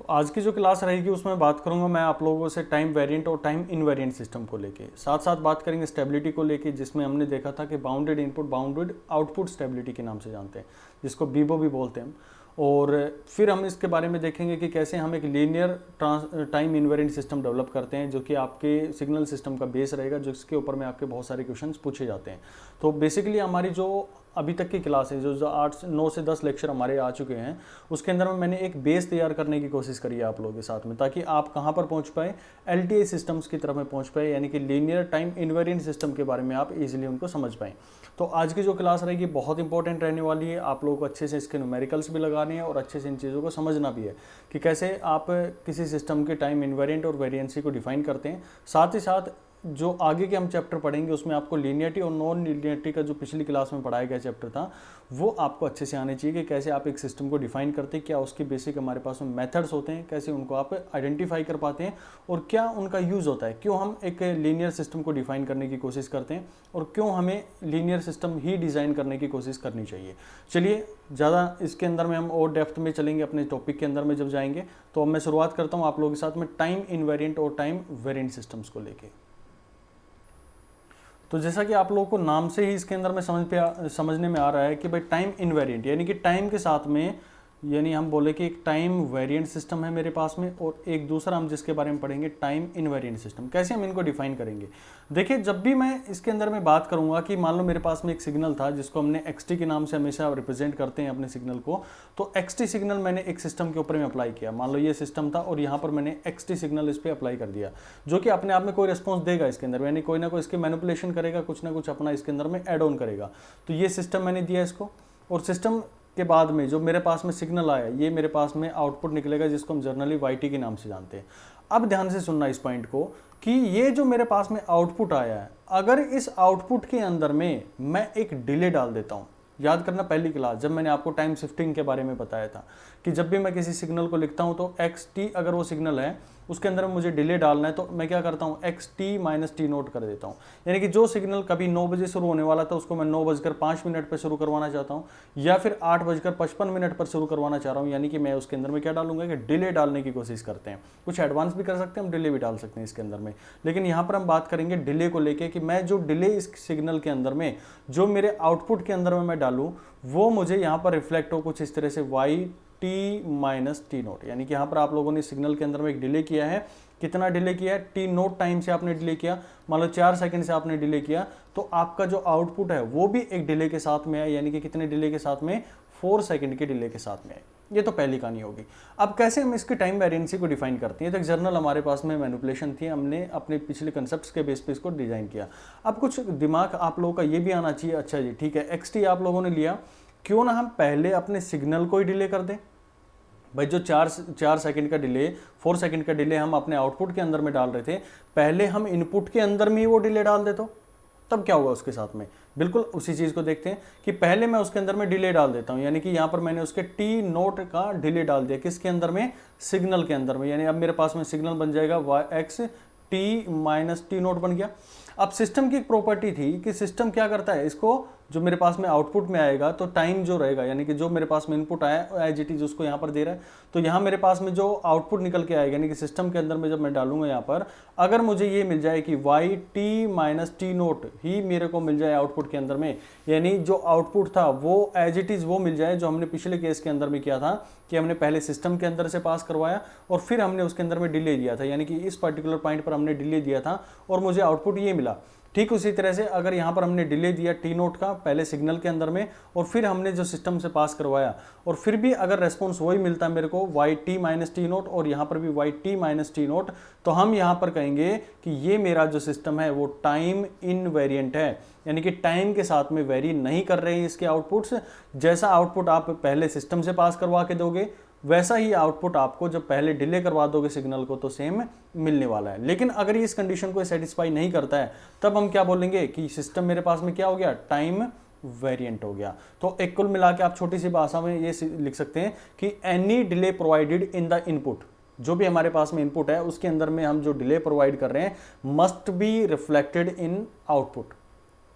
तो आज की जो क्लास रहेगी उसमें बात करूंगा मैं आप लोगों से टाइम वेरिएंट और टाइम इनवेरिएंट सिस्टम को लेके, साथ साथ बात करेंगे स्टेबिलिटी को लेके, जिसमें हमने देखा था कि bounded input bounded output stability के नाम से जानते हैं, जिसको बीबो भी बोलते हैं। और फिर हम इसके बारे में देखेंगे कि कैसे हम एक linear time invariant system develop करते हैं, जो कि आपके सिग्नल सिस्टम का बेस रहेगा, जिसके ऊपर में आपके बहुत सारे क्वेश्चंस पूछे जाते हैं। तो बेसिकली हमारी जो अभी तक की क्लास है, जो 9 से 10 लेक्चर हमारे आ चुके हैं, उसके अंदर में मैंने एक बेस तैयार करने की कोशिश करी है आप लोगों के साथ में, ताकि आप कहाँ पर पहुँच पाए, एलटीआई सिस्टम्स की तरफ में पहुँच पाए, यानी कि लीनियर टाइम इनवेरिएंट सिस्टम के बारे में आप इजीली उनको समझ पाएँ। तो आज की जो क्लास रहेगी बहुत इंपॉर्टेंट रहने वाली है। आप लोगों को अच्छे से इसके न्यूमेरिकल्स भी लगाने हैं और अच्छे से इन चीज़ों को समझना भी है कि कैसे आप किसी सिस्टम के टाइम इनवेरिएंट और वेरिएंसी को डिफाइन करते हैं। साथ ही साथ जो आगे के हम चैप्टर पढ़ेंगे उसमें आपको लीनियरिटी और नॉन लीनियरिटी का जो पिछली क्लास में पढ़ाया गया चैप्टर था, वो आपको अच्छे से आने चाहिए कि कैसे आप एक सिस्टम को डिफाइन करते हैं, क्या उसके बेसिक हमारे पास में मेथड्स होते हैं, कैसे उनको आप आइडेंटिफाई कर पाते हैं और क्या उनका यूज़ होता है, क्यों हम एक लीनियर सिस्टम को डिफाइन करने की कोशिश करते हैं और क्यों हमें लीनियर सिस्टम ही डिज़ाइन करने की कोशिश करनी चाहिए। चलिए, ज़्यादा इसके अंदर में हम और डेप्थ में चलेंगे अपने टॉपिक के अंदर में जब जाएंगे। तो अब मैं शुरुआत करता हूँ आप लोगों के साथ में टाइम इनवेरिएंट और टाइम वेरिएंट सिस्टम्स को लेके। तो जैसा कि आप लोगों को नाम से ही इसके अंदर में समझने में आ रहा है कि भाई टाइम इनवेरिएंट यानी कि टाइम के साथ में, यानी हम बोले कि एक टाइम वेरिएंट सिस्टम है मेरे पास में, और एक दूसरा हम जिसके बारे में पढ़ेंगे टाइम इनवेरिएंट सिस्टम। कैसे हम इनको डिफाइन करेंगे? देखिए, जब भी मैं इसके अंदर में बात करूंगा कि मान लो मेरे पास में एक सिग्नल था जिसको हमने एक्सटी के नाम से हमेशा रिप्रेजेंट करते हैं अपने सिग्नल को, तो एक्सटी सिग्नल मैंने एक सिस्टम के ऊपर में अप्लाई किया। मान लो ये सिस्टम था और यहाँ पर मैंने एक्सटी सिग्नल इस पर अप्लाई कर दिया, जो कि अपने आप में कोई रिस्पॉन्स देगा इसके अंदर, यानी कोई ना कोई इसके मैनिपुलेशन करेगा, कुछ ना कुछ अपना इसके अंदर में एड ऑन करेगा। तो ये सिस्टम मैंने दिया इसको, और सिस्टम के बाद में जो मेरे पास में सिग्नल आया, ये मेरे पास में आउटपुट निकलेगा, जिसको हम जर्नली वाईटी के नाम से जानते हैं। अब ध्यान से सुनना इस पॉइंट को कि ये जो मेरे पास में आउटपुट आया है, अगर इस आउटपुट के अंदर में मैं एक डिले डाल देता हूं, याद करना पहली क्लास जब मैंने आपको टाइम शिफ्टिंग के बारे में बताया था कि जब भी मैं किसी सिग्नल को लिखता हूं तो एक्स टी अगर वो सिग्नल है उसके अंदर मुझे डिले डालना है, तो मैं क्या करता हूं, x t minus t note कर देता हूं। यानी कि जो सिग्नल कभी 9 बजे शुरू होने वाला था उसको मैं 9:05 पर शुरू करवाना चाहता हूं, या फिर 8:55 पर शुरू करवाना चाह रहा हूं। यानी कि मैं उसके अंदर में क्या डालूंगा कि डिले डालने की कोशिश करते हैं। कुछ एडवांस भी कर सकते हैं, हम डिले भी डाल सकते हैं इसके अंदर में, लेकिन यहाँ पर हम बात करेंगे डिले को लेके कि मैं जो डिले इस सिग्नल के अंदर में, जो मेरे आउटपुट के अंदर में मैं डालूं, वो मुझे यहाँ पर रिफ्लेक्ट हो कुछ इस तरह से y t minus t naught. यानी कि यहाँ पर आप लोगों ने सिग्नल के अंदर में एक डिले किया है। कितना डिले किया है? टी नोट टाइम से आपने डिले किया, मान लो 4 सेकंड से आपने डिले किया, तो आपका जो आउटपुट है वो भी एक डिले के साथ में है। यानी कि कितने डिले के साथ में? 4 सेकंड के डिले के साथ में है। ये तो पहली कहानी होगी। अब कैसे हम इसकी टाइम वेरिएंसी को डिफाइन करते हैं? तो एक जर्नल हमारे पास में मैनिपुलेशन थी, हमने अपने पिछले कंसेप्ट्स के बेस पे इसको डिजाइन किया। अब कुछ दिमाग आप लोगों का ये भी आना चाहिए, अच्छा जी ठीक है, एक्सटी आप लोगों ने लिया, क्यों ना हम पहले अपने सिग्नल को ही डिले कर दें। भाई जो 4 सेकंड का डिले, 4 सेकंड का डिले हम अपने आउटपुट के अंदर में डाल रहे थे, पहले हम इनपुट के अंदर में ही वो डिले डाल दे, तो तब क्या होगा उसके साथ में? बिल्कुल उसी चीज को देखते हैं कि पहले मैं उसके अंदर में डिले डाल देता हूं। यानी कि यहां पर मैंने उसके टी नोट का डिले डाल दिया, किसके अंदर में? सिग्नल के अंदर में। यानी अब मेरे पास में सिग्नल बन जाएगा y x t minus t naught बन गया। अब सिस्टम की एक प्रॉपर्टी थी कि सिस्टम क्या करता है, इसको जो मेरे पास में आउटपुट में आएगा तो टाइम जो रहेगा, यानी कि जो मेरे पास में इनपुट आया एज इट इज उसको यहाँ पर दे रहा है, तो यहाँ मेरे पास में जो आउटपुट निकल के आएगा, यानी कि सिस्टम के अंदर में जब मैं डालूंगा यहाँ पर, अगर मुझे ये मिल जाए कि y t minus t naught ही मेरे को मिल जाए आउटपुट के अंदर में, यानी जो आउटपुट था वो एज इट इज वो मिल जाए जो हमने पिछले केस के अंदर में किया था कि हमने पहले सिस्टम के अंदर से पास करवाया और फिर हमने उसके अंदर में डिले दिया था। यानी कि इस पर्टिकुलर पॉइंट पर हमने डिले दिया था और मुझे आउटपुट ये मिला। ठीक उसी तरह से अगर यहाँ पर हमने डिले दिया टी नोट का पहले सिग्नल के अंदर में और फिर हमने जो सिस्टम से पास करवाया, और फिर भी अगर रेस्पॉन्स वही मिलता है मेरे को y t minus t naught और यहाँ पर भी y t minus t naught, तो हम यहाँ पर कहेंगे कि ये मेरा जो सिस्टम है वो टाइम इनवेरिएंट है। यानी कि टाइम के साथ में वेरी नहीं कर रहे हैं इसके आउटपुट्स। जैसा आउटपुट आप पहले सिस्टम से पास करवा के दोगे, वैसा ही आउटपुट आपको जब पहले डिले करवा दोगे सिग्नल को तो सेम मिलने वाला है। लेकिन अगर ये इस कंडीशन को सेटिस्फाई नहीं करता है, तब हम क्या बोलेंगे कि सिस्टम मेरे पास में क्या हो गया? टाइम वेरिएंट हो गया। तो एक कुल मिला के आप छोटी सी भाषा में ये लिख सकते हैं कि any delay provided in the input, जो भी हमारे पास में इनपुट है उसके अंदर में हम जो डिले प्रोवाइड कर रहे हैं must be reflected in output.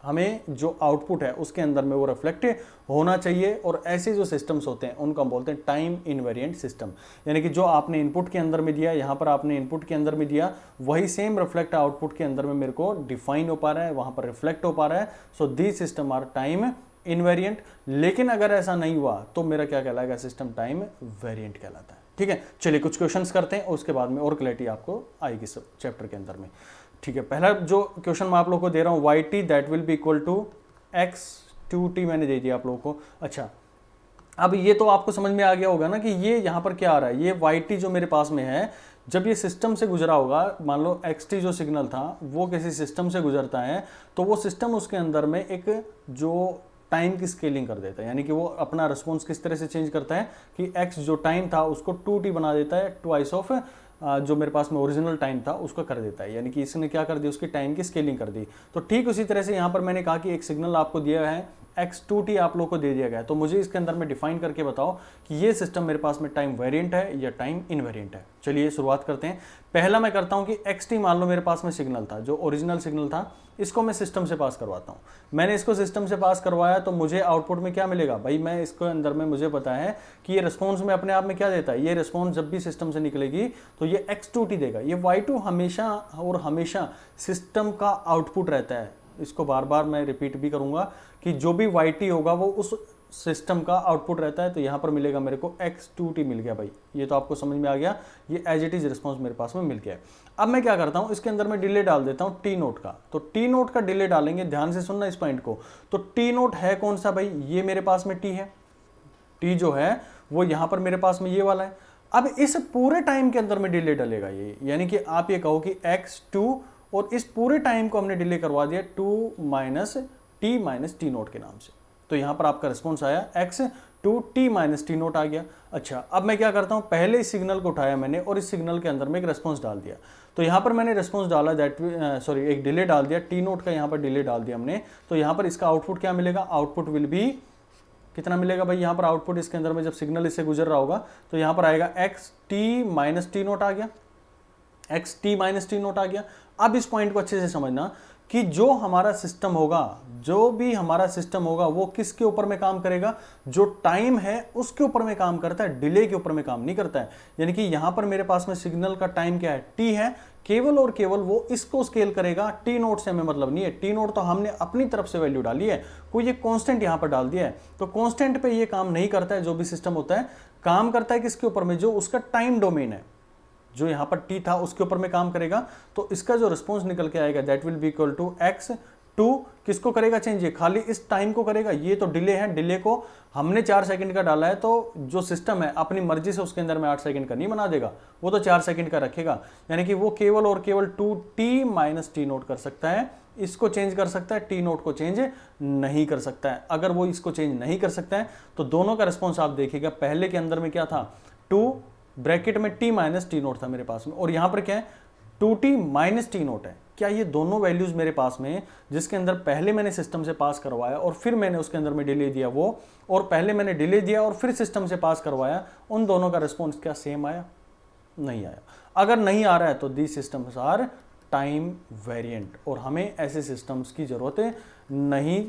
हमें जो आउटपुट है उसके अंदर में वो रिफ्लेक्ट होना चाहिए। और ऐसे जो सिस्टम्स होते हैं उनको हम बोलते हैं टाइम इनवेरिएंट सिस्टम, यानी कि जो आपने इनपुट के अंदर में दिया, यहाँ पर आपने इनपुट के अंदर में दिया, वही सेम रिफ्लेक्ट आउटपुट के अंदर में मेरे को डिफाइन हो पा रहा है, वहां पर रिफ्लेक्ट हो पा रहा है। So these system are time invariant. लेकिन अगर ऐसा नहीं हुआ तो मेरा क्या कहलाएगा, सिस्टम टाइम वेरिएंट कहलाता है। ठीक है, चलिए कुछ क्वेश्चंस करते हैं, उसके बाद में और क्लैरिटी आपको आएगी सब चैप्टर के अंदर में। ठीक है, पहला जो क्वेश्चन मैं आप लोगों को दे रहा हूं, y t that will be equal to x two t, मैंने दे दिया आप लोगों को। अच्छा, अब ये तो आपको समझ में आ गया होगा ना कि ये यहाँ पर क्या आ रहा है, ये वाई टी जो मेरे पास में है, जब ये सिस्टम से गुजरा होगा, मान लो एक्स टी जो सिग्नल था वो किसी सिस्टम से गुजरता है, तो वो सिस्टम उसके अंदर में एक जो टाइम की स्केलिंग कर देता है, यानी कि वो अपना रिस्पॉन्स किस तरह से चेंज करता है कि एक्स जो टाइम था उसको 2t बना देता है, ट्वाइस ऑफ जो मेरे पास में ओरिजिनल टाइम था उसको कर देता है, यानी कि इसने क्या कर दी, उसकी टाइम की स्केलिंग कर दी। तो ठीक उसी तरह से यहाँ पर मैंने कहा कि एक सिग्नल आपको दिया है x2t, आप लोग को दे दिया गया है, तो मुझे इसके अंदर में डिफाइन करके बताओ कि ये सिस्टम मेरे पास में टाइम वेरिएंट है या टाइम इनवेरिएंट है। चलिए शुरुआत करते हैं। पहला मैं करता हूं कि xt मान लो मेरे पास में सिग्नल था, जो ओरिजिनल सिग्नल था, इसको मैं सिस्टम से पास करवाता हूं। मैंने इसको सिस्टम से पास करवाया तो मुझे आउटपुट में क्या मिलेगा भाई, मैं इसके अंदर में मुझे पता है कि ये रिस्पॉन्स में अपने आप में क्या देता है, ये रिस्पॉन्स जब भी सिस्टम से निकलेगी तो ये x2t देगा। ये y2 हमेशा और हमेशा सिस्टम का आउटपुट रहता है। इसको बार बार मैं रिपीट भी करूंगा कि जो भी yt होगा वो उस सिस्टम का आउटपुट रहता है। तो यहां पर मिलेगा मेरे को x2t मिल गया भाई, ये तो आपको समझ में आ गया, ये एज इट इज रिस्पॉन्स मेरे पास में मिल गया है। अब मैं क्या करता हूं, इसके अंदर मैं डिले डाल देता हूं t नोट का। तो t नोट का डिले डालेंगे, ध्यान से सुनना इस पॉइंट को। तो t नोट है कौन सा भाई, ये मेरे पास में t है, t जो है वो यहां पर मेरे पास में ये वाला है। अब इस पूरे टाइम के अंदर में डिले डलेगा ये, यानी कि आप ये कहो कि x2, और इस पूरे टाइम को हमने डिले करवा दिया 2 माइनस टी नोट के नाम से। तो यहां पर आपका रिस्पॉन्स आया x2 t minus t naught आ गया। अच्छा, अब मैं क्या करता हूं, पहले इस सिग्नल को उठाया मैंने और इस सिग्नल के अंदर में एक रिस्पॉन्स डाल दिया। तो यहां पर मैंने रिस्पॉन्स डाला एक डिले डाल दिया, टी नोट का यहां पर डिले डाल दिया हमने। तो यहां पर इसका आउटपुट क्या मिलेगा, आउटपुट विल बी कितना मिलेगा भाई, यहां पर आउटपुट इसके अंदर में जब सिग्नल इससे गुजर रहा होगा तो यहां पर आएगा x t minus t naught आ गया, x t minus t naught आ गया। अब इस पॉइंट को अच्छे से समझना कि जो हमारा सिस्टम होगा, जो भी हमारा सिस्टम होगा वो किसके ऊपर में काम करेगा, जो टाइम है उसके ऊपर में काम करता है, डिले के ऊपर में काम नहीं करता है। यानी कि यहां पर मेरे पास में सिग्नल का टाइम क्या है, टी है, केवल और केवल वो इसको स्केल करेगा, टी नोट से हमें मतलब नहीं है। टी नोट तो हमने अपनी तरफ से वैल्यू डाली है, कोई ये कांस्टेंट यहां पर डाल दिया है। तो कांस्टेंट पे ये काम नहीं करता है, जो भी सिस्टम होता है काम करता है किसके ऊपर में, जो उसका टाइम डोमेन है, जो यहां पर t था उसके ऊपर में काम करेगा। तो इसका जो रिस्पॉन्स निकल के आएगा that will be equal to x2, किसको करेगा चेंज, ये खाली इस टाइम को करेगा। ये तो डिले है, डिले को हमने 4 सेकंड का डाला है, तो जो सिस्टम है अपनी मर्जी से उसके अंदर में 8 सेकंड का नहीं बना देगा, वो तो 4 सेकंड का रखेगा। यानी कि वो केवल और केवल 2t माइनस टी नोट कर सकता है, इसको चेंज कर सकता है, टी नोट को चेंज नहीं कर सकता है। अगर वो इसको चेंज नहीं कर सकता है तो दोनों का रिस्पॉन्स आप देखिएगा, पहले के अंदर में क्या था, 2 ब्रैकेट में t माइनस टी नोट था मेरे पास में, और यहां पर क्या है 2t माइनस टी नोट है। क्या ये दोनों वैल्यूज मेरे पास में, जिसके अंदर पहले मैंने सिस्टम से पास करवाया और फिर मैंने उसके अंदर में डिले दिया वो, और पहले मैंने डिले दिया और फिर सिस्टम से पास करवाया, उन दोनों का रिस्पॉन्स क्या सेम आया, नहीं आया। अगर नहीं आ रहा है तो दी सिस्टम्स आर टाइम वेरिएंट, और हमें ऐसे सिस्टम्स की जरूरत नहीं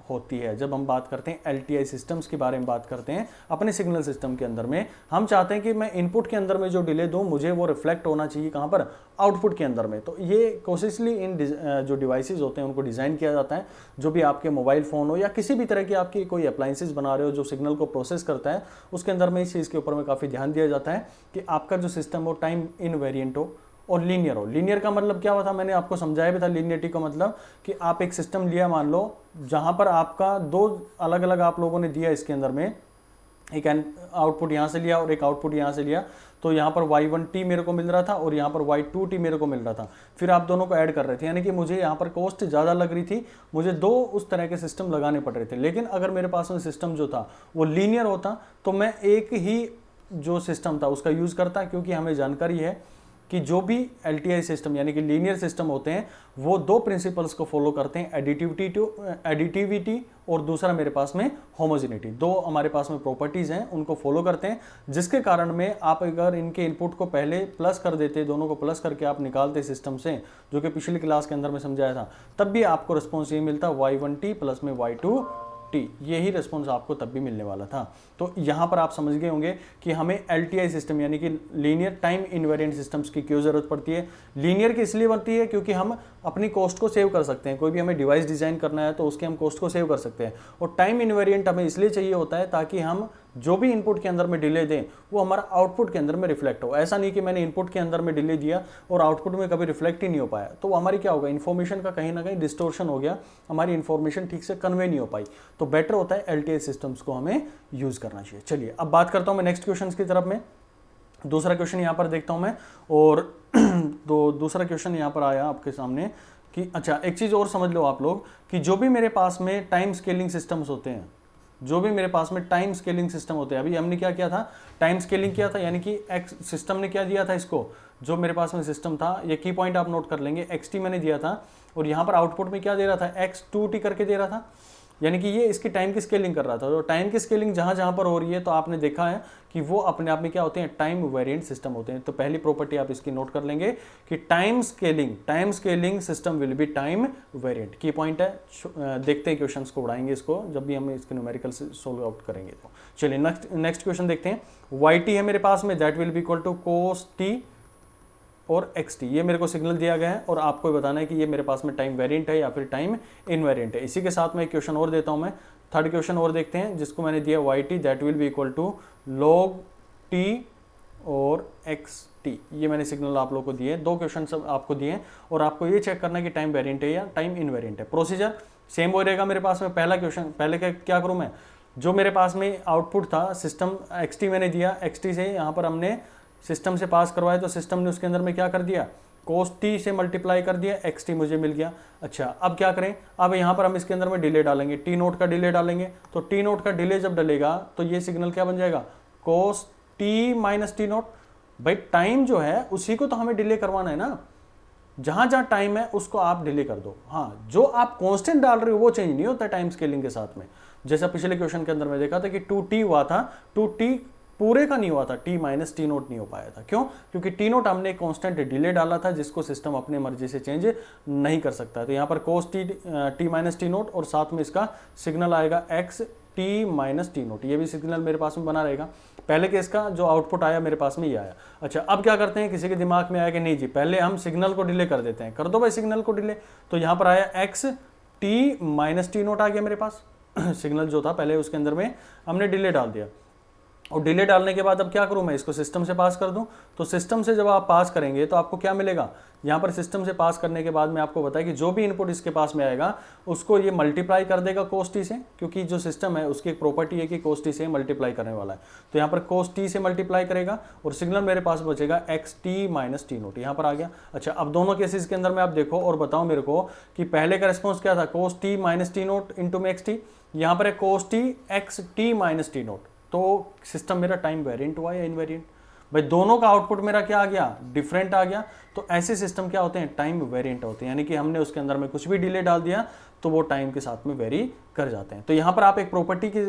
होती है। जब हम बात करते हैं LTI सिस्टम्स के बारे में बात करते हैं अपने सिग्नल सिस्टम के अंदर में, हम चाहते हैं कि मैं इनपुट के अंदर में जो डिले दूं मुझे वो रिफ्लेक्ट होना चाहिए कहां पर, आउटपुट के अंदर में। तो ये कोशिशली इन जो डिवाइसेस होते हैं उनको डिज़ाइन किया जाता है, जो भी आपके मोबाइल फ़ोन हो या किसी भी तरह की आपकी कोई अप्लाइंसेस बना रहे हो जो सिग्नल को प्रोसेस करता है, उसके अंदर में इस चीज़ के ऊपर में काफ़ी ध्यान दिया जाता है कि आपका जो सिस्टम हो टाइम इनवेरिएंट हो और लीनियर हो। लीनियर का मतलब क्या हुआ था, मैंने आपको समझाया भी था। लीनियरिटी का मतलब कि आप एक सिस्टम लिया, मान लो जहां पर आपका 2 अलग अलग आप लोगों ने दिया, इसके अंदर में एक आउटपुट यहां से लिया और एक आउटपुट यहां से लिया, तो यहां पर y1t मेरे को मिल रहा था और यहां पर y2t मेरे को मिल रहा था। फिर आप दोनों को ऐड कर रहे थे, यानी कि मुझे यहां पर कॉस्ट ज़्यादा लग रही थी, मुझे 2 उस तरह के सिस्टम लगाने पड़ रहे थे। लेकिन अगर मेरे पास में सिस्टम जो था वो लीनियर होता तो मैं एक ही जो सिस्टम था उसका यूज़ करता, क्योंकि हमें जानकारी है कि जो भी LTI सिस्टम यानी कि लीनियर सिस्टम होते हैं वो दो प्रिंसिपल्स को फॉलो करते हैं, एडिटिविटी और दूसरा मेरे पास में होमोजेनिटी। दो हमारे पास में प्रॉपर्टीज हैं, उनको फॉलो करते हैं, जिसके कारण में आप अगर इनके इनपुट को पहले प्लस कर देते, दोनों को प्लस करके आप निकालते सिस्टम से, जो कि पिछली क्लास के अंदर में समझाया था, तब भी आपको रिस्पॉन्स ये मिलता y1t प्लस में y2t, यही रिस्पॉन्स आपको तब भी मिलने वाला था। तो यहां पर आप समझ गए होंगे कि हमें LTI सिस्टम यानी कि लीनियर टाइम इनवेरिएंट सिस्टम्स की क्यों जरूरत पड़ती है। लीनियर की इसलिए बनती है क्योंकि हम अपनी कॉस्ट को सेव कर सकते हैं, कोई भी हमें डिवाइस डिजाइन करना है तो उसके हम कॉस्ट को सेव कर सकते हैं। और टाइम इनवेरिएंट हमें इसलिए चाहिए होता है ताकि हम जो भी इनपुट के अंदर में डिले दें वो हमारा आउटपुट के अंदर में रिफ्लेक्ट हो। ऐसा नहीं कि मैंने इनपुट के अंदर में डिले दिया और आउटपुट में कभी रिफ्लेक्ट ही नहीं हो पाया, तो हमारी क्या होगा, इन्फॉर्मेशन का कहीं ना कहीं डिस्टोर्शन हो गया, हमारी इन्फॉर्मेशन ठीक से कन्वे नहीं हो पाई। तो बेटर होता है LTI सिस्टम्स को हमें यूज करना चाहिए। चलिए अब बात करता हूं मैं नेक्स्ट क्वेश्चन की तरफ में। दूसरा क्वेश्चन यहां पर देखता हूं मैं, और तो दूसरा क्वेश्चन यहां पर आया आपके सामने कि अच्छा एक चीज और समझ लो आप लोग कि जो भी मेरे पास में टाइम स्केलिंग सिस्टम्स होते हैं, जो भी मेरे पास में टाइम स्केलिंग सिस्टम होते हैं, अभी हमने क्या किया था, टाइम स्केलिंग किया था, यानी कि एक्स सिस्टम ने क्या दिया था इसको, जो मेरे पास में सिस्टम था, ये की पॉइंट आप नोट कर लेंगे, xt मैंने दिया था और यहां पर आउटपुट में क्या दे रहा था, x2t करके दे रहा था, यानी कि ये इसकी टाइम की स्केलिंग कर रहा था। तो टाइम की स्केलिंग जहां जहां पर हो रही है तो आपने देखा है कि वो अपने आप में क्या होते हैं, टाइम वेरिएंट सिस्टम होते हैं। तो पहली प्रॉपर्टी आप इसकी नोट कर लेंगे कि time scaling system will be time variant. की पॉइंट है, देखते हैं क्वेश्चंस को उड़ाएंगे इसको जब भी हम इसके न्यूमेरिकल से सोल्व आउट करेंगे। तो चलिए नेक्स्ट क्वेश्चन देखते हैं। yt है मेरे पास में, that will be equal to cos t और xt, ये मेरे को सिग्नल दिया गया है और आपको बताना है कि ये मेरे पास में टाइम वेरिएंट है या फिर टाइम इनवेरिएंट है। इसी के साथ में एक क्वेश्चन और देता हूं मैं, थर्ड क्वेश्चन और देखते हैं जिसको मैंने दिया yt that will be equal to log t और xt। ये मैंने सिग्नल आप लोगों को दिए, दो क्वेश्चन सब आपको दिए और आपको ये चेक करना है कि टाइम वेरिएंट है या टाइम इनवेरिएंट है। प्रोसीजर सेम हो रहेगा मेरे पास में। पहला क्वेश्चन, पहले क्या करूं मैं, जो मेरे पास में आउटपुट था सिस्टम xt मैंने दिया, xt से यहाँ पर हमने सिस्टम से पास करवाया तो सिस्टम ने उसके अंदर में क्या कर दिया, cos t से मल्टीप्लाई कर दिया, xt मुझे मिल गया। अच्छा अब क्या करें, अब यहाँ पर हम इसके अंदर में डिले डालेंगे, t नोट का डिले डालेंगे। तो t नोट का डिले जब डलेगा तो ये सिग्नल क्या बन जाएगा, cos t minus t note. भाई टाइम जो है उसी को तो हमें डिले करवाना है ना, जहां जहां टाइम है उसको आप डिले कर दो। हाँ, जो आप कांस्टेंट डाल रहे हो वो चेंज नहीं होता टाइम स्केलिंग के साथ में। जैसा पिछले क्वेश्चन के अंदर मैं देखा था कि 2t हुआ था, 2t पूरे का नहीं हुआ था, t माइनस टी नोट नहीं हो पाया था। क्यों? क्योंकि टी नोट हमने कांस्टेंट डिले डाला था जिसको सिस्टम अपने मर्जी से चेंज नहीं कर सकता। तो यहाँ पर cos t minus t naught और साथ में इसका सिग्नल आएगा x t minus t note, ये भी सिग्नल मेरे पास में बना रहेगा। पहले केस का जो आउटपुट आया मेरे पास में ये आया। अच्छा अब क्या करते हैं, किसी के दिमाग में आया कि नहीं जी पहले हम सिग्नल को डिले कर देते हैं, कर दो भाई सिग्नल को डिले। तो यहाँ पर आया x t minus t naught आ गया मेरे पास सिग्नल जो था पहले उसके अंदर में हमने डिले डाल दिया। और डिले डालने के बाद अब क्या करूं मैं, इसको सिस्टम से पास कर दूं। तो सिस्टम से जब आप पास करेंगे तो आपको क्या मिलेगा, यहां पर सिस्टम से पास करने के बाद में आपको बताया कि जो भी इनपुट इसके पास में आएगा उसको ये मल्टीप्लाई कर देगा cos t से, क्योंकि जो सिस्टम है उसकी एक प्रॉपर्टी है कि cos t से मल्टीप्लाई करने वाला है। तो यहाँ पर cos t से मल्टीप्लाई करेगा और सिग्नल मेरे पास बचेगा x t minus t note, यहाँ पर आ गया। अच्छा अब दोनों केसेस के अंदर में आप देखो और बताओ मेरे को कि पहले का रिस्पॉन्स क्या था, cos t minus t note into में xt, यहाँ पर है cos t x t minus t naught. तो सिस्टम मेरा टाइम वेरिएंट हुआ या इनवेरिएंट, भाई दोनों का आउटपुट मेरा क्या आ गया, डिफरेंट आ गया। तो ऐसे सिस्टम क्या होते हैं, टाइम वेरिएंट होते हैं, यानी कि हमने उसके अंदर में कुछ भी डिले डाल दिया तो वो टाइम के साथ में वेरी कर जाते हैं। तो यहाँ पर आप एक प्रॉपर्टी की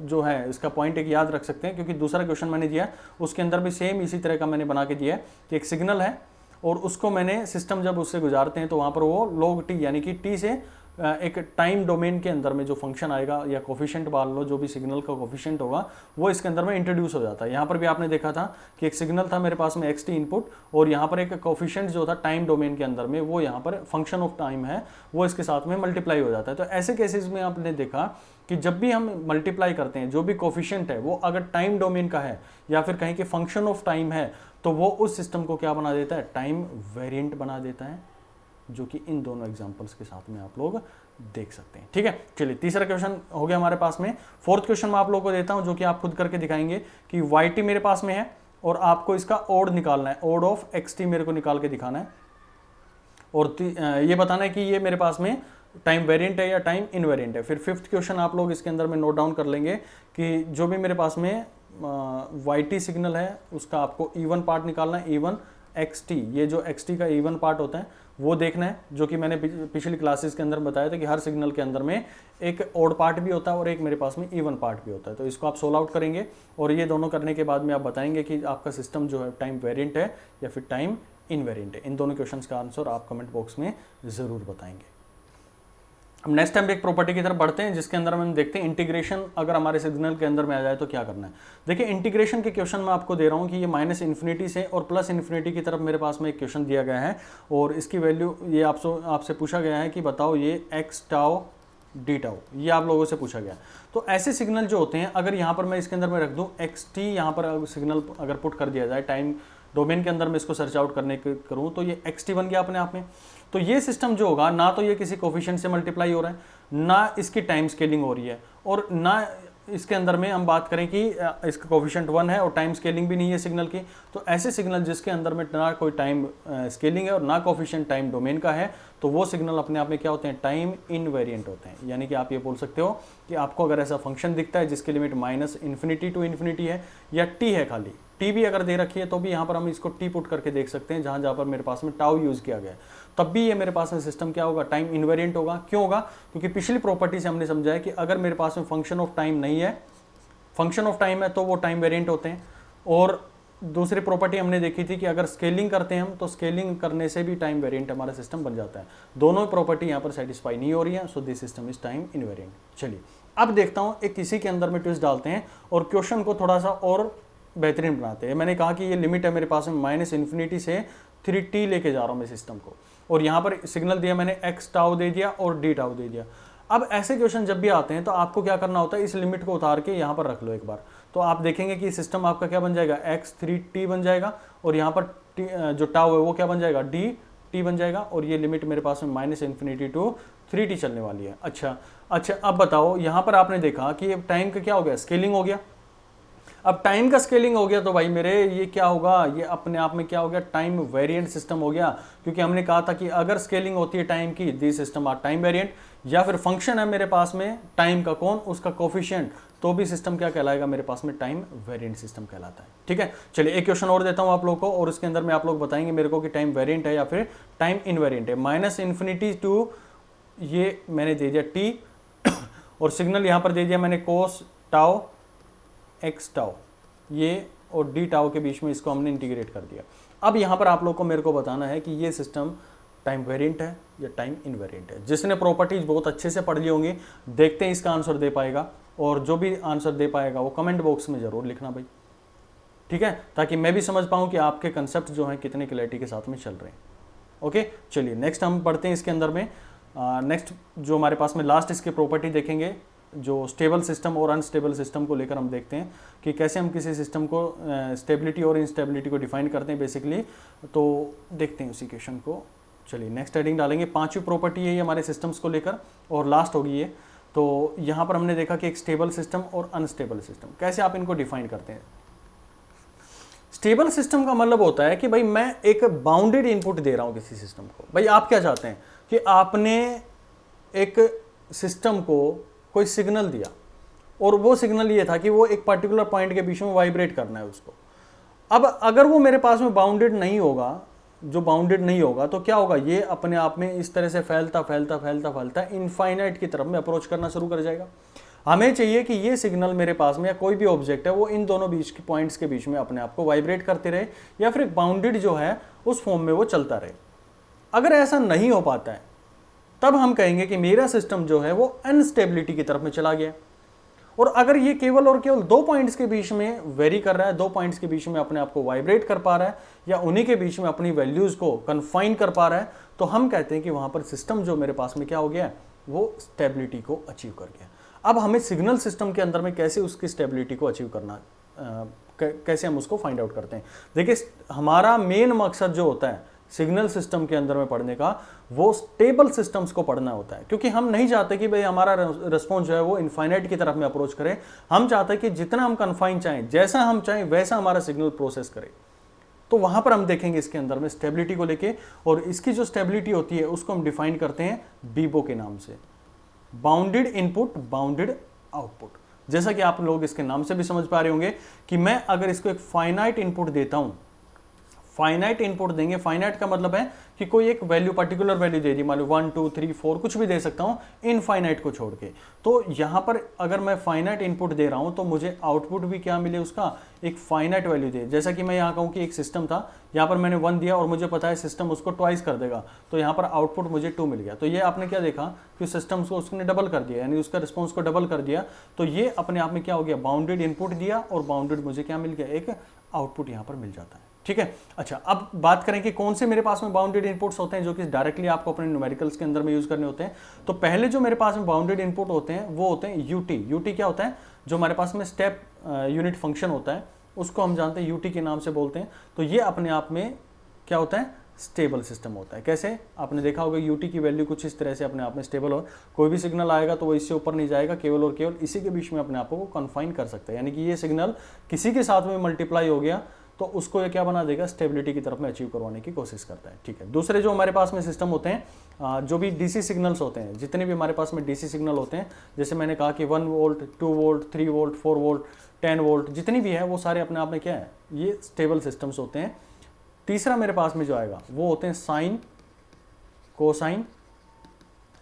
जो है इसका पॉइंट एक याद रख सकते हैं, क्योंकि दूसरा क्वेश्चन मैंने दिया उसके अंदर भी सेम इसी तरह का मैंने बना के दिया है कि एक सिग्नल है और उसको मैंने सिस्टम जब उससे गुजारते हैं तो वहाँ पर वो log t यानी कि t से एक टाइम डोमेन के अंदर में जो फंक्शन आएगा या कोफिशिएंट मान लो, जो भी सिग्नल का कोफिशिएंट होगा वो इसके अंदर में इंट्रोड्यूस हो जाता है। यहाँ पर भी आपने देखा था कि एक सिग्नल था मेरे पास में xt इनपुट और यहाँ पर एक कोफिशिएंट जो था टाइम डोमेन के अंदर में, वो यहाँ पर फंक्शन ऑफ टाइम है, वो इसके साथ में मल्टीप्लाई हो जाता है। तो ऐसे केसेस में आपने देखा कि जब भी हम मल्टीप्लाई करते हैं जो भी कोफिशिएंट है वो अगर टाइम डोमेन का है या फिर कहीं के फंक्शन ऑफ टाइम है तो वो उस सिस्टम को क्या बना देता है, टाइम वेरिएंट बना देता है, जो कि इन दोनों एग्जांपल्स के साथ में आप लोग देख सकते हैं। ठीक है, चलिए तीसरा क्वेश्चन हो गया हमारे पास में। फोर्थ क्वेश्चन मैं आप लोगों को देता हूं जो कि आप खुद करके दिखाएंगे कि yt मेरे पास में है और आपको इसका ओड निकालना है, ओड ऑफ xt मेरे को निकाल के दिखाना है और ये बताना है कि ये मेरे पास में टाइम वेरिएंट है या टाइम इनवेरिएंट है। फिर फिफ्थ क्वेश्चन आप लोग इसके अंदर में नोट डाउन कर लेंगे कि जो भी मेरे पास में yt सिग्नल है उसका आपको इवन पार्ट निकालना है, इवन एक्स टी, ये जो एक्स टी का इवन पार्ट होता है वो देखना है, जो कि मैंने पिछली क्लासेस के अंदर बताया था कि हर सिग्नल के अंदर में एक ऑड पार्ट भी होता है और एक मेरे पास में इवन पार्ट भी होता है। तो इसको आप सोल्व आउट करेंगे और ये दोनों करने के बाद में आप बताएंगे कि आपका सिस्टम जो है टाइम वेरिएंट है या फिर टाइम इनवेरिएंट है। इन दोनों क्वेश्चंस का आंसर आप कमेंट बॉक्स में ज़रूर बताएंगे। अब नेक्स्ट टाइम एक प्रॉपर्टी की तरफ बढ़ते हैं जिसके अंदर हम देखते हैं इंटीग्रेशन अगर हमारे सिग्नल के अंदर में आ जाए तो क्या करना है। देखिए इंटीग्रेशन के क्वेश्चन मैं आपको दे रहा हूं कि ये माइनस इन्फिनिटी से और प्लस इन्फिनिटी की तरफ मेरे पास में एक क्वेश्चन दिया गया है और इसकी वैल्यू ये आपसे पूछा गया है कि बताओ ये एक्स टाउ डी टाउ, ये आप लोगों से पूछा गया। तो ऐसे सिग्नल जो होते हैं अगर यहाँ पर मैं इसके अंदर में रख दूँ एक्स टी, यहाँ पर सिग्नल अगर पुट कर दिया जाए टाइम डोमेन के अंदर में इसको सर्च आउट करने के करूँ तो ये एक्स टी बन गया अपने आप में। तो ये सिस्टम जो होगा ना तो ये किसी कोफिशिएंट से मल्टीप्लाई हो रहा है, ना इसकी टाइम स्केलिंग हो रही है और ना इसके अंदर में हम बात करें कि इसका कोफिशिएंट 1 है और टाइम स्केलिंग भी नहीं है सिग्नल की। तो ऐसे सिग्नल जिसके अंदर में ना कोई टाइम स्केलिंग है और ना कोफिशिएंट टाइम डोमेन का है तो वो सिग्नल अपने आप में क्या होते हैं, टाइम इनवेरिएंट होते हैं। यानी कि आप ये बोल सकते हो कि आपको अगर ऐसा फंक्शन दिखता है जिसकी limit minus infinity to infinity है या टी है, खाली टी भी अगर दे रखी है तो भी यहाँ पर हम इसको टी पुट करके देख सकते हैं जहाँ जहाँ पर मेरे पास में टाउ यूज किया गया है, तब भी ये मेरे पास में सिस्टम क्या होगा, टाइम इनवेरिएंट होगा। क्यों होगा, क्योंकि पिछली प्रॉपर्टी से हमने समझा है कि अगर मेरे पास में फंक्शन ऑफ टाइम नहीं है, फंक्शन ऑफ टाइम है तो वो टाइम वेरिएंट होते हैं। और दूसरी प्रॉपर्टी हमने देखी थी कि अगर स्केलिंग करते हैं हम तो स्केलिंग करने से भी टाइम वेरिएंट हमारा सिस्टम बन जाता है। दोनों प्रॉपर्टी यहाँ पर सेटिस्फाई नहीं हो रही है, so this system is time invariant. चलिए अब देखता हूँ एक किसी के अंदर में ट्विस्ट डालते हैं और क्वेश्चन को थोड़ा सा और बेहतरीन बनाते हैं। मैंने कहा कि ये लिमिट है मेरे पास में माइनस इन्फिनिटी से 3t लेके जा रहा हूँ मैं सिस्टम को और यहाँ पर सिग्नल दिया मैंने एक्स टाउ दे दिया और डी टाउ दे दिया। अब ऐसे क्वेश्चन जब भी आते हैं तो आपको क्या करना होता है, इस लिमिट को उतार के यहाँ पर रख लो एक बार, तो आप देखेंगे कि सिस्टम आपका क्या बन जाएगा, x3t बन जाएगा और यहाँ पर जो टाउ है वो क्या बन जाएगा, dt बन जाएगा और ये लिमिट मेरे पास में माइनस इन्फिनिटी टू 3t चलने वाली है। अच्छा अब बताओ यहाँ पर आपने देखा कि टाइम का क्या हो गया, स्केलिंग हो गया। अब टाइम का स्केलिंग हो गया तो भाई मेरे ये क्या होगा, ये अपने आप में क्या हो गया, टाइम वेरिएंट सिस्टम हो गया। क्योंकि हमने कहा था कि अगर स्केलिंग होती है टाइम की, this system are time variant, या फिर फंक्शन है मेरे पास में टाइम का कौन, उसका कोफिशिएंट, तो भी सिस्टम क्या कहलाएगा मेरे पास में, टाइम वेरिएंट सिस्टम कहलाता है। ठीक है, चलिए एक क्वेश्चन और देता हूं आप लोग को और इसके अंदर में आप लोग बताएंगे मेरे को कि टाइम वेरिएंट है या फिर टाइम इनवेरिएंट है। माइनस इन्फिनिटी टू ये मैंने दे दिया टी और सिग्नल यहां पर दे दिया मैंने कोस टाउ एक्स टाउ, ये और डी टाउ के बीच में इसको हमने इंटीग्रेट कर दिया। अब यहाँ पर आप लोग को मेरे को बताना है कि ये सिस्टम टाइम वेरिएंट है या टाइम इनवेरिएंट है। जिसने प्रॉपर्टीज बहुत अच्छे से पढ़ ली होंगी, देखते हैं इसका आंसर दे पाएगा और जो भी आंसर दे पाएगा वो कमेंट बॉक्स में जरूर लिखना भाई, ठीक है, ताकि मैं भी समझ पाऊँ कि आपके कंसेप्ट जो हैं कितने क्लैरिटी के साथ में चल रहे हैं। ओके, चलिए नेक्स्ट हम पढ़ते हैं इसके अंदर में। नेक्स्ट जो हमारे पास में लास्ट इसके प्रॉपर्टी देखेंगे, जो स्टेबल सिस्टम और अनस्टेबल सिस्टम को लेकर हम देखते हैं कि कैसे हम किसी सिस्टम को स्टेबिलिटी और इंस्टेबिलिटी को डिफाइन करते हैं बेसिकली। तो देखते हैं उसी क्वेश्चन को। चलिए नेक्स्ट हेडिंग डालेंगे, पांचवी प्रॉपर्टी है ये हमारे सिस्टम्स को लेकर और लास्ट होगी ये। तो यहाँ पर हमने देखा कि एक स्टेबल सिस्टम और अनस्टेबल सिस्टम, कैसे आप इनको डिफाइन करते हैं। स्टेबल सिस्टम का मतलब होता है कि भाई मैं एक बाउंडेड इनपुट दे रहा हूँ किसी सिस्टम को। भाई आप क्या चाहते हैं कि आपने एक सिस्टम को कोई सिग्नल दिया और वो सिग्नल ये था कि वो एक पर्टिकुलर पॉइंट के बीच में वाइब्रेट करना है उसको। अब अगर वो मेरे पास में बाउंडेड नहीं होगा, जो बाउंडेड नहीं होगा तो क्या होगा, ये अपने आप में इस तरह से फैलता फैलता फैलता फैलता इनफाइनाइट की तरफ में अप्रोच करना शुरू कर जाएगा। हमें चाहिए कि ये सिग्नल मेरे पास में या कोई भी ऑब्जेक्ट है वो इन दोनों बीच के पॉइंट्स के बीच में अपने आप को वाइब्रेट करते रहे या फिर एक बाउंडेड जो है उस फॉर्म में वो चलता रहे। अगर ऐसा नहीं हो पाता है तब हम कहेंगे कि मेरा सिस्टम जो है वो अनस्टेबिलिटी की तरफ में चला गया। और अगर ये केवल और केवल दो पॉइंट्स के बीच में वेरी कर रहा है, दो पॉइंट्स के बीच में अपने आप को वाइब्रेट कर पा रहा है या उन्हीं के बीच में अपनी वैल्यूज को कन्फाइन कर पा रहा है, तो हम कहते हैं कि वहां पर सिस्टम जो मेरे पास में क्या हो गया, वो स्टेबिलिटी को अचीव कर गया। अब हमें सिग्नल सिस्टम के अंदर में कैसे उसकी स्टेबिलिटी को अचीव करना, कैसे हम उसको फाइंड आउट करते हैं। देखिए हमारा मेन मकसद जो होता है सिग्नल सिस्टम के अंदर में पढ़ने का, वो स्टेबल सिस्टम्स को पढ़ना होता है। क्योंकि हम नहीं चाहते कि भाई हमारा रिस्पॉन्स जो है वो इनफाइनाइट की तरफ में अप्रोच करे। हम चाहते हैं कि जितना हम कन्फाइन चाहें, जैसा हम चाहें वैसा हमारा सिग्नल प्रोसेस करे। तो वहां पर हम देखेंगे इसके अंदर में स्टेबिलिटी को लेके, और इसकी जो स्टेबिलिटी होती है उसको हम डिफाइन करते हैं बीबो के नाम से, बाउंडेड इनपुट बाउंडेड आउटपुट। जैसा कि आप लोग इसके नाम से भी समझ पा रहे होंगे कि मैं अगर इसको एक फाइनाइट इनपुट देता हूं, फाइनाइट इनपुट देंगे, फाइनाइट का मतलब है कि कोई एक वैल्यू, पर्टिकुलर वैल्यू दे दी, मान लो 1 2 3 4 कुछ भी दे सकता हूं इनफाइनाइट को छोड़ के। तो यहां पर अगर मैं फाइनाइट इनपुट दे रहा हूं तो मुझे आउटपुट भी क्या मिले, उसका एक फाइनाइट वैल्यू दे। जैसा कि मैं यहां कहूं कि एक सिस्टम था, यहां पर मैंने 1 दिया और मुझे पता है सिस्टम उसको ट्वाइस कर देगा, तो यहां पर आउटपुट मुझे 2 मिल गया। तो ये आपने क्या देखा कि सिस्टम को उसने डबल कर दिया, यानी उसका रिस्पॉन्स को डबल कर दिया। तो ये अपने आप में क्या हो गया, बाउंडेड इनपुट दिया और बाउंडेड मुझे क्या मिल गया, एक आउटपुट यहां पर मिल जाता है। ठीक है, अच्छा अब बात करें कि कौन से मेरे पास में बाउंडेड इनपुट्स होते हैं जो कि डायरेक्टली आपको अपने न्यूमेरिकल्स के अंदर में यूज करने होते हैं। तो पहले जो मेरे पास में बाउंडेड इनपुट होते हैं वो होते हैं यूटी। यूटी क्या होता है, जो हमारे पास में स्टेप यूनिट फंक्शन होता है उसको हम जानते हैं यूटी के नाम से बोलते हैं। तो ये अपने आप में क्या होता है, स्टेबल सिस्टम होता है। कैसे, आपने देखा होगा यूटी की वैल्यू कुछ इस तरह से अपने आप में स्टेबल हो, कोई भी सिग्नल आएगा तो वो इससे ऊपर नहीं जाएगा, केवल और केवल इसी के बीच में अपने आप को कन्फाइन कर सकता है। यानी कि ये सिग्नल किसी के साथ में मल्टीप्लाई हो गया तो उसको ये क्या बना देगा, स्टेबिलिटी की तरफ में अचीव करवाने की कोशिश करता है। ठीक है, दूसरे जो हमारे पास में सिस्टम होते हैं, जो भी डीसी सिग्नल्स होते हैं, जितने भी हमारे पास में डीसी सिग्नल होते हैं, जैसे मैंने कहा कि 1 volt 2 volt 3 volt 4 volt 10 volt जितनी भी है वो सारे अपने आप में क्या है, ये स्टेबल सिस्टम्स होते हैं। तीसरा मेरे पास में जो आएगा वो होते हैं साइन, कोसाइन।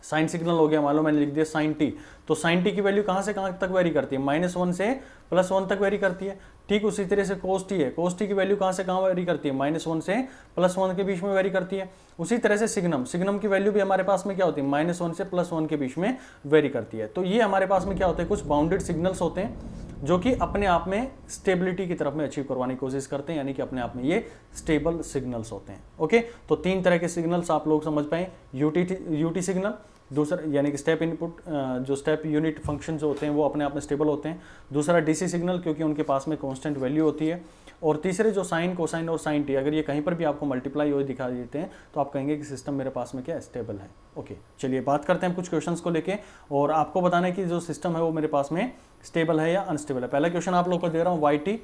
साइन सिग्नल हो गया, मान लो मैंने लिख दिया साइन टी, तो साइन टी की वैल्यू कहां से कहां तक वेरी करती है, -1 से +1 तक वेरी करती है। ठीक उसी तरह से कोस टी है, कोस टी की वैल्यू कहां से कहां वेरी करती है, -1 से +1 के बीच में वेरी करती है। उसी तरह से सिग्नम, सिग्नम की वैल्यू भी हमारे पास में क्या होती है, -1 से +1 के बीच में वेरी करती है। तो ये हमारे पास में क्या होते हैं, कुछ बाउंडेड सिग्नल्स होते हैं जो कि अपने आप में स्टेबिलिटी की तरफ में अचीव करवाने की कोशिश करते हैं, यानी कि अपने आप में ये स्टेबल सिग्नल्स होते हैं। ओके, तो 3 तरह के सिग्नल्स आप लोग समझ पाए, यूटी सिग्नल, दूसरा यानी कि स्टेप इनपुट, जो स्टेप यूनिट फंक्शन जो होते हैं वो अपने आप में स्टेबल होते हैं। दूसरा डीसी सिग्नल, क्योंकि उनके पास में कांस्टेंट वैल्यू होती है। और तीसरे जो साइन, कोसाइन और साइन टी, अगर ये कहीं पर भी आपको मल्टीप्लाई हुए दिखा देते हैं तो आप कहेंगे कि सिस्टम मेरे पास में क्या है, स्टेबल है। ओके, चलिए बात करते हैं कुछ क्वेश्चंस को लेके और आपको बताना है कि जो सिस्टम है वो मेरे पास में स्टेबल है या अनस्टेबल है। पहला क्वेश्चन आप लोग को दे रहा हूँ, y t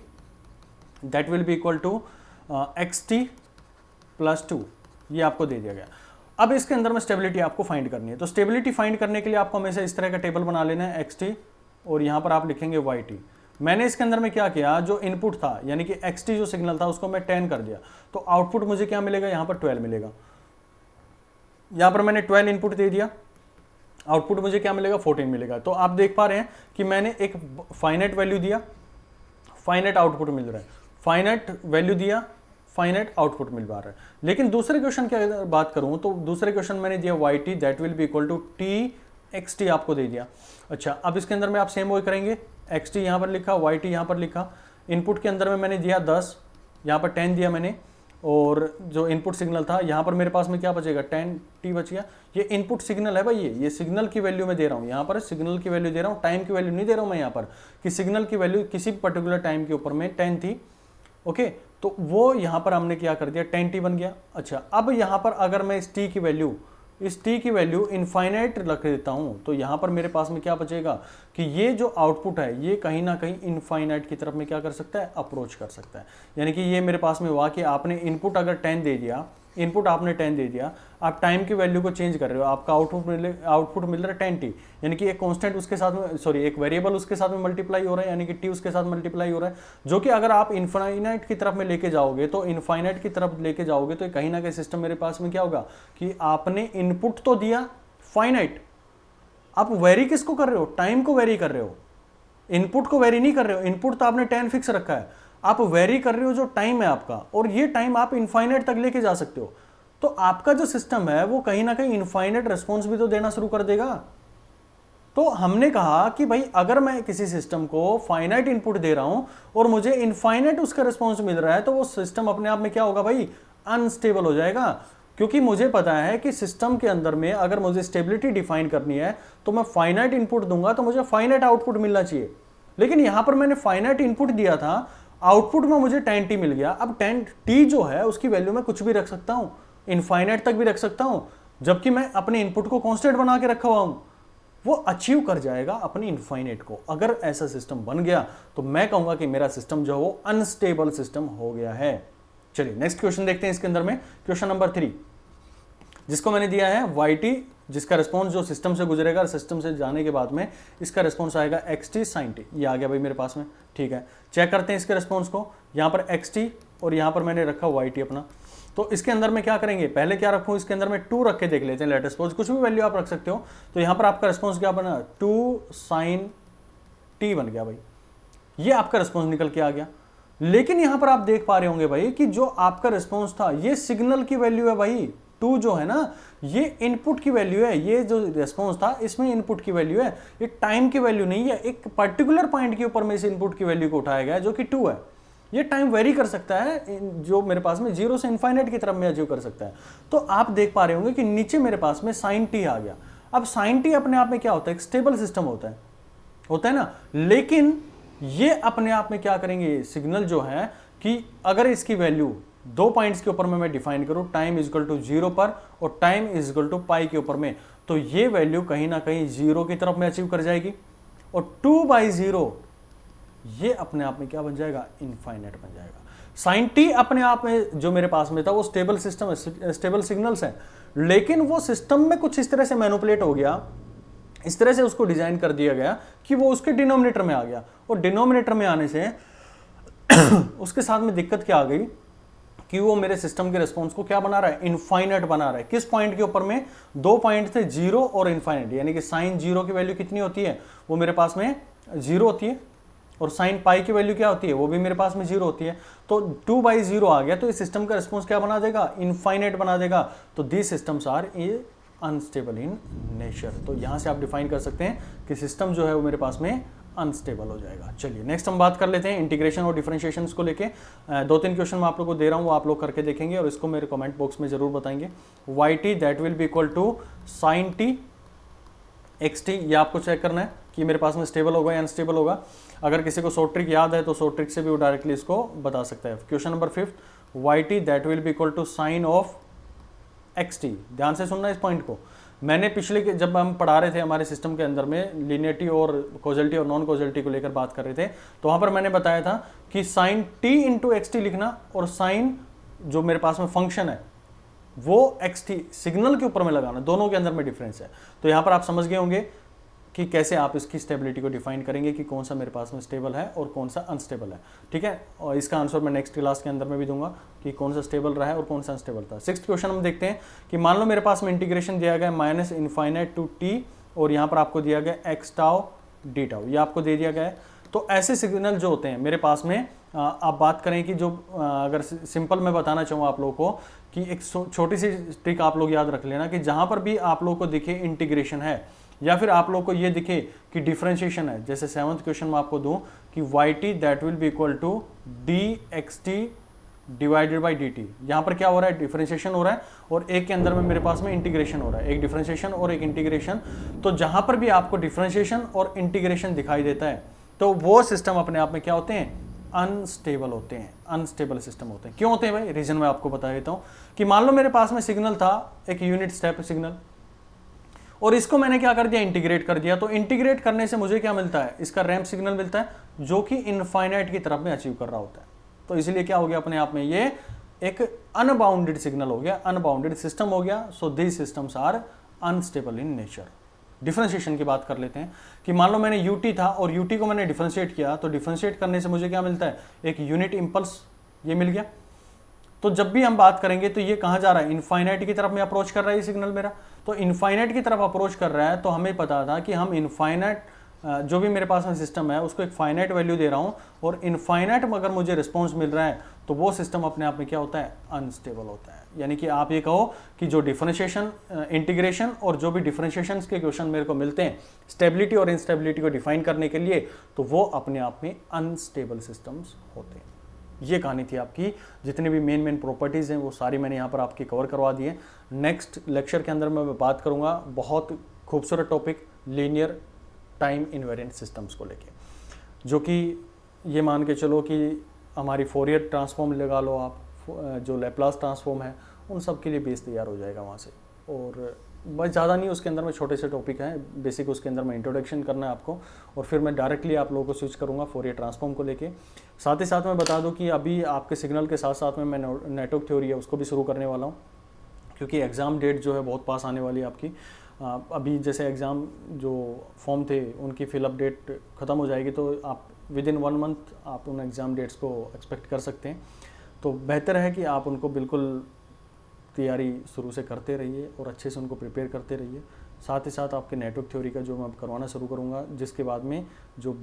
that will be equal to x t plus 2, ये आपको दे दिया गया। अब इसके अंदर में स्टेबिलिटी आपको फाइंड करनी है। तो स्टेबिलिटी फाइंड करने के लिए आपको हमेशा इस तरह का टेबल बना लेना है, एक्स टी और यहाँ पर आप लिखेंगे वाई टी। मैंने इसके अंदर में क्या किया, जो इनपुट था यानी कि एक्स टी जो सिग्नल था उसको मैं 10 कर दिया, तो आउटपुट मुझे क्या मिलेगा, यहाँ पर 12 मिलेगा। यहाँ पर मैंने 12 इनपुट दे दिया, आउटपुट मुझे क्या मिलेगा, 14 मिलेगा। तो आप देख पा रहे हैं कि मैंने एक फाइनाइट वैल्यू दिया, फाइनाइट आउटपुट मिल रहा है, फाइनाइट वैल्यू दिया, फाइनाइट आउटपुट मिल पा रहा है। लेकिन दूसरे क्वेश्चन की अगर बात करूं तो दूसरे क्वेश्चन मैंने दिया y t that will be equal to t x t आपको दे दिया। अच्छा, अब इसके अंदर में आप सेम वही करेंगे, एक्स टी यहाँ पर लिखा, वाई टी यहाँ पर लिखा। इनपुट के अंदर में मैंने दिया 10, यहाँ पर 10 दिया मैंने, और जो इनपुट सिग्नल था यहाँ पर मेरे पास में क्या बचेगा, 10 टी बच गया। ये इनपुट सिग्नल है भाई, ये सिग्नल की वैल्यू मैं दे रहा हूँ, यहाँ पर सिग्नल की वैल्यू दे रहा हूँ, टाइम की वैल्यू नहीं दे रहा हूँ मैं यहाँ पर, कि सिग्नल की वैल्यू किसी पर्टिकुलर टाइम के ऊपर में 10 थी। ओके, तो वो यहाँ पर हमने क्या कर दिया, 10 टी बन गया। अच्छा, अब यहाँ पर अगर मैं इस टी की वैल्यू इनफाइनाइट रख देता हूँ तो यहाँ पर मेरे पास में क्या बचेगा कि ये जो आउटपुट है ये कहीं ना कहीं इनफाइनाइट की तरफ में क्या कर सकता है, अप्रोच कर सकता है। यानी कि ये मेरे पास में हुआ कि आपने इनपुट अगर 10 दे दिया, इनपुट आपने 10 दे दिया, आप टाइम की वैल्यू को चेंज कर रहे हो, आपका आउटपुट मिल रहा है 10 टी, यानी कि एक कांस्टेंट उसके साथ में, सॉरी एक वेरिएबल उसके साथ में मल्टीप्लाई हो रहा है, यानी कि टी उसके साथ मल्टीप्लाई हो रहा है, जो कि अगर आप इनफाइनाइट की तरफ में लेके जाओगे तो इनफाइनाइट की तरफ लेके जाओगे तो कहीं ना कहीं सिस्टम मेरे पास में क्या होगा कि आपने इनपुट तो दिया फाइनाइट, आप वेरी किसको कर रहे हो, टाइम को वेरी कर रहे हो, इनपुट को वेरी नहीं कर रहे हो। इनपुट तो आपने 10 फिक्स रखा है, आप वेरी कर रहे हो जो टाइम है आपका, और ये टाइम आप इनफाइनाइट तक लेके जा सकते हो। तो आपका जो सिस्टम है वो कहीं ना कहीं इनफाइनाइट रिस्पॉन्स भी तो देना शुरू कर देगा। तो हमने कहा कि भाई अगर मैं किसी सिस्टम को फाइनाइट इनपुट दे रहा हूं और मुझे इनफाइनाइट उसका रिस्पॉन्स मिल रहा है तो वो सिस्टम अपने आप में क्या होगा भाई, अनस्टेबल हो जाएगा। क्योंकि मुझे पता है कि सिस्टम के अंदर में अगर मुझे स्टेबिलिटी डिफाइन करनी है तो मैं फाइनाइट इनपुट दूंगा तो मुझे फाइनाइट आउटपुट मिलना चाहिए। लेकिन यहां पर मैंने फाइनाइट इनपुट दिया था, आउटपुट में मुझे 10 टी मिल गया। अब 10 टी जो है उसकी वैल्यू मैं कुछ भी रख सकता हूं, इनफाइनाइट तक भी रख सकता हूं, जबकि मैं अपने इनपुट को कांस्टेंट बना के रखा हुआ हूं, वो अचीव कर जाएगा अपनी इनफाइनाइट को। अगर ऐसा सिस्टम बन गया तो मैं कहूंगा कि मेरा सिस्टम जो है वो अनस्टेबल सिस्टम हो गया है। चलिए नेक्स्ट क्वेश्चन देखते हैं इसके अंदर में, क्वेश्चन नंबर 3 जिसको मैंने दिया है वाई टी, जिसका रिस्पॉन्स जो सिस्टम से गुजरेगा, सिस्टम से जाने के बाद में इसका रिस्पॉन्स आएगा एक्स टी साइन टी। ये आ गया भाई मेरे पास में, ठीक है। चेक करते हैं इसके रिस्पॉन्स को, यहाँ पर एक्स टी और यहाँ पर मैंने रखा वाई टी अपना। तो इसके अंदर में क्या करेंगे, पहले क्या रखूँ, इसके अंदर में 2 रख के देख लेते हैं, लेट सपोज कुछ भी वैल्यू आप रख सकते हो। तो यहाँ पर आपका रिस्पॉन्स क्या बना, 2 sin t बन गया भाई, ये आपका रिस्पॉन्स निकल के आ गया। लेकिन यहां पर आप देख पा रहे होंगे भाई कि जो आपका रिस्पॉन्स था ये सिग्नल की वैल्यू है भाई, 2 जो है ना ये इनपुट की वैल्यू है, ये जो रिस्पॉन्स था इसमें इनपुट की वैल्यू है, ये टाइम की वैल्यू नहीं है। एक पर्टिकुलर पॉइंट के ऊपर में इस इनपुट की वैल्यू को उठाया गया है जो कि 2 है। ये टाइम वेरी कर सकता है, जो मेरे पास में 0 से इनफाइनाइट की तरफ में अचीव कर सकता है। तो आप देख पा रहे होंगे कि नीचे मेरे पास में sin t आ गया। अब sin t अपने आप में क्या होता है, एक स्टेबल सिस्टम होता है ना। लेकिन ये अपने आप में क्या करेंगे, सिग्नल जो है कि अगर इसकी वैल्यू 2 पॉइंट्स के ऊपर में मैं डिफाइन करूं, टाइम इज इक्वल टू 0 पर और टाइम इज इक्वल टू पाई के ऊपर में, तो ये वैल्यू कहीं ना कहीं 0 की तरफ में अचीव कर जाएगी और 2/0 ये अपने आप में क्या बन जाएगा, इनफाइनाइट बन जाएगा। sin t अपने आप में जो मेरे पास में था वो स्टेबल सिस्टम, स्टेबल सिग्नल्स है, लेकिन वो सिस्टम में कुछ इस तरह से मैनिपुलेट हो गया, इस तरह से उसको डिजाइन कर दिया गया कि वो उसके डिनोमिनेटर में आ गया। और डिनोमिनेटर में आने से उसके साथ में दिक्कत क्या आ गई कि वो मेरे सिस्टम के रिस्पॉन्स को क्या बना रहा है, इनफाइनाइट बना रहा है। किस पॉइंट के ऊपर में, 2 पॉइंट थे, 0 और इनफाइनाइट, यानी कि sin 0 की वैल्यू कितनी होती है, वो मेरे पास में 0 होती है, और sin पाई की वैल्यू क्या होती है, वो भी मेरे पास में 0 होती है। तो 2/0 आ गया, तो इस सिस्टम का रिस्पॉन्स क्या बना देगा, इनफाइनाइट बना देगा। तो these systems are unstable in nature. तो यहां से आप डिफाइन कर सकते हैं कि सिस्टम जो है वो मेरे पास में अनस्टेबल हो जाएगा। चलिए नेक्स्ट हम बात कर लेते हैं इंटीग्रेशन और डिफरेंशिएशन को लेके। 2-3 क्वेश्चन मैं आप लोगों को दे रहा हूं, वो आप लोग करके देखेंगे और इसको मेरे कमेंट बॉक्स में जरूर बताएंगे। Y t that will be equal to sine t x t, ये आपको चेक करना है कि मेरे पास में स्टेबल होगा या अनस्टेबल होगा। अगर किसी को शॉर्ट ट्रिक याद है तो शॉर्ट ट्रिक से भी वो डायरेक्टली इसको बता सकता है। Question number 5, y t that will be equal to sine of x t. ध्यान से सुनना इस पॉइंट को। मैंने पिछले जब हम पढ़ा रहे थे हमारे सिस्टम के अंदर में लीनियरिटी और कॉजलिटी और नॉन कॉजलिटी को लेकर बात कर रहे थे, तो वहां पर मैंने बताया था कि sine t into x t लिखना और साइन जो मेरे पास में फंक्शन है वो एक्स टी सिग्नल के ऊपर में लगाना, दोनों के अंदर में डिफरेंस है। तो यहां पर आप समझ गए होंगे कि कैसे आप इसकी स्टेबिलिटी को डिफाइन करेंगे कि कौन सा मेरे पास में स्टेबल है और कौन सा अनस्टेबल है। ठीक है, और इसका आंसर मैं नेक्स्ट क्लास के अंदर में भी दूंगा कि कौन सा स्टेबल रहा है और कौन सा अनस्टेबल था। 6th क्वेश्चन हम देखते हैं कि मान लो मेरे पास में इंटीग्रेशन दिया गया माइनस इनफाइनाइट टू टी और यहाँ पर आपको दिया गया एक्स टाउ डी टाउ, ये आपको दे दिया गया है। तो ऐसे सिग्नल जो होते हैं मेरे पास में, आप बात करें कि जो अगर सिंपल मैं बताना चाहूँ आप लोगों को कि एक छोटी सी ट्रिक आप लोग याद रख लेना कि जहाँ पर भी आप लोगों को दिखे इंटीग्रेशन है या फिर आप लोग को ये दिखे कि डिफरेंशिएशन है, जैसे 7th क्वेश्चन में आपको दूं कि y t that will be equal to d x t divided by d t. यहाँ पर क्या हो रहा है, डिफरेंशिएशन हो रहा है और एक के अंदर में मेरे पास में इंटीग्रेशन हो रहा है, एक डिफरेंशिएशन और एक इंटीग्रेशन। तो जहाँ पर भी आपको डिफरेंशिएशन और इंटीग्रेशन दिखाई देता है तो वो सिस्टम अपने आप में क्या होते हैं, अनस्टेबल होते हैं, अनस्टेबल सिस्टम होते हैं। क्यों होते हैं भाई, रीजन मैं आपको बता देता हूँ कि मान लो मेरे पास में सिग्नल था एक यूनिट स्टेप सिग्नल और इसको मैंने क्या कर दिया, इंटीग्रेट कर दिया। तो इंटीग्रेट करने से मुझे क्या मिलता है, इसका रैंप सिग्नल मिलता है जो कि इनफाइनाइट की तरफ में अचीव कर रहा होता है। तो इसलिए क्या हो गया अपने आप में, ये एक अनबाउंडेड सिग्नल हो गया, अनबाउंडेड सिस्टम हो गया। So these systems are unstable in nature. Differentiation की बात कर लेते हैं कि मान लो मैंने यूटी था और यूटी को मैंने डिफरेंशिएट किया, तो डिफरेंशिएट करने से मुझे क्या मिलता है, एक यूनिट इंपल्स ये मिल गया। तो जब भी हम बात करेंगे तो ये कहाँ जा रहा है, इनफाइनाइट की तरफ में अप्रोच कर रहा है ये सिग्नल मेरा। तो इनफाइनाइट की तरफ अप्रोच कर रहा है तो हमें पता था कि हम इनफाइनाइट जो भी मेरे पास में सिस्टम है उसको एक फाइनाइट वैल्यू दे रहा हूँ और इनफाइनाइट में अगर मुझे रिस्पॉन्स मिल रहा है तो वो सिस्टम अपने आप में क्या होता है, अनस्टेबल होता है। यानी कि आप ये कहो कि जो डिफरेंशिएशन, इंटीग्रेशन और जो भी डिफरेंशिएशन के क्वेश्चन मेरे को मिलते हैं स्टेबिलिटी और इनस्टेबिलिटी को डिफाइन करने के लिए, तो वो अपने आप में अनस्टेबल सिस्टम्स होते हैं। ये कहानी थी आपकी, जितनी भी मेन प्रॉपर्टीज़ हैं वो सारी मैंने यहाँ पर आपकी कवर करवा दी है। नेक्स्ट लेक्चर के अंदर मैं बात करूँगा बहुत खूबसूरत topic linear time invariant systems को लेके, जो कि ये मान के चलो कि हमारी फोरियर ट्रांसफॉर्म लगा लो आप, जो लैप्लास ट्रांसफॉर्म है उन सब के लिए बेस तैयार हो जाएगा वहाँ से। और बस ज़्यादा नहीं, उसके अंदर में छोटे से टॉपिक हैं बेसिक, उसके अंदर में इंट्रोडक्शन करना है आपको और फिर मैं डायरेक्टली आप लोगों को स्विच करूँगा फोरियर ट्रांसफॉर्म को लेके। साथ ही साथ मैं बता दूँ कि अभी आपके सिग्नल के साथ साथ में मैं नेटवर्क थ्योरी है उसको भी शुरू करने वाला हूँ, क्योंकि एग्ज़ाम डेट जो है बहुत पास आने वाली है आपकी। अभी जैसे एग्ज़ाम जो फॉर्म थे उनकी फिलअप डेट ख़त्म हो जाएगी, तो आप विद इन 1 मंथ आप उन एग्ज़ाम डेट्स को एक्सपेक्ट कर सकते हैं। तो बेहतर है कि आप उनको बिल्कुल तैयारी शुरू से करते रहिए और अच्छे से उनको प्रिपेयर करते रहिए। साथ ही साथ आपके नेटवर्क थ्योरी का जो मैं करवाना शुरू करूँगा, जिसके बाद में जो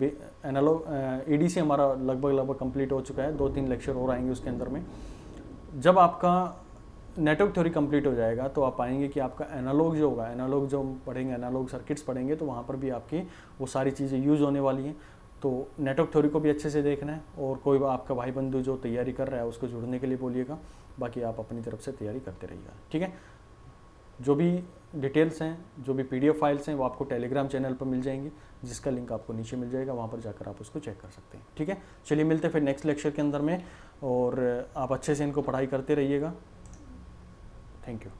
एनालॉग EDC हमारा लगभग कंप्लीट हो चुका है, 2-3 लेक्चर और आएंगे उसके अंदर में। जब आपका नेटवर्क थ्योरी कंप्लीट हो जाएगा तो आप पाएंगे कि आपका एनालॉग जो होगा, एनालॉग जो पढ़ेंगे, एनालॉग सर्किट्स पढ़ेंगे, तो वहाँ पर भी आपकी वो सारी चीज़ें यूज़ होने वाली हैं। तो नेटवर्क थ्योरी को भी अच्छे से देखना है, और कोई आपका भाई बंधु जो तैयारी कर रहा है उसको जुड़ने के लिए बोलिएगा। बाकी आप अपनी तरफ से तैयारी करते रहिएगा, ठीक है। जो भी डिटेल्स हैं, जो भी PDF फाइल्स हैं, वो आपको टेलीग्राम चैनल पर मिल जाएंगी, जिसका लिंक आपको नीचे मिल जाएगा, वहाँ पर जाकर आप उसको चेक कर सकते हैं, ठीक है। चलिए मिलते हैं फिर नेक्स्ट लेक्चर के अंदर में, और आप अच्छे से इनको पढ़ाई करते रहिएगा। Thank you.